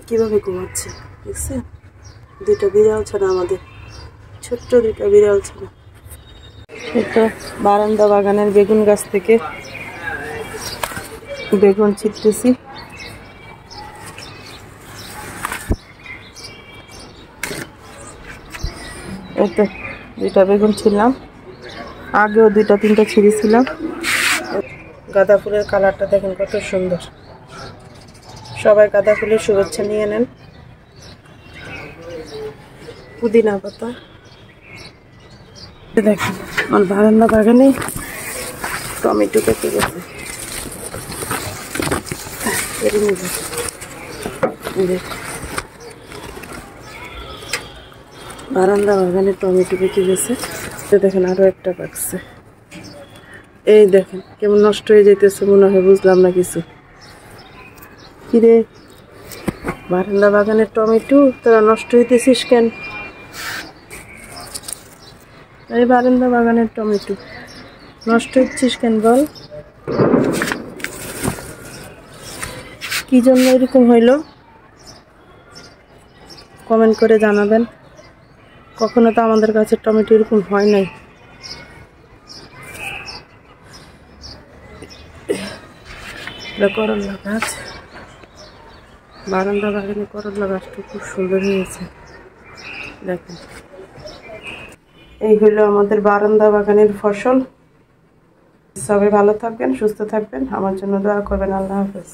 কিভাবে ঘুমাচ্ছে দেখছেন? দুইটা বিড়াল ছাড়া, আমাদের ছোট্ট দুইটা বিড়াল ছাড়া। এটা বারান্দা বাগানের বেগুন গাছ থেকে বেগুন ছিটতেছি। এটা দুইটা বেগুন ছিলাম, আগেও দুইটা তিনটা ছিঁড়েছিলাম। গাঁদা ফুলের কালারটা দেখেন কত সুন্দর। সবাই গাঁদা ফুলের শুভেচ্ছা নিয়ে নেন। পুদিনা পাতা দেখেন, আমার বারান্দা বাগানে টমেটো পেকে গেছে। বারান্দা বাগানে টমেটো পেকে গেছে। দেখেন আরো একটা পাকছে। এই দেখেন কেমন নষ্ট হয়ে যেতেছে মনে হয়, বুঝলাম না কিছু। কিরে বারান্দা বাগানের টমেটো, তোরা নষ্ট হইতেছিস কেন? এই বারান্দা বাগানের টমেটো নষ্ট হচ্ছিস কেন বল? কি জন্য এরকম হইলো কমেন্ট করে জানাবেন। কখনো তো আমাদের কাছে টমেটো এরকম হয় নাই। এটা করলা গাছ, বারান্দা বাগানে করলা গাছটা খুব সুন্দর হয়েছে দেখেন। এই হলো আমাদের বারান্দা বাগানের ফসল। সবাই ভালো থাকবেন, সুস্থ থাকবেন, আমার জন্য দোয়া করবেন। আল্লাহ হাফেজ।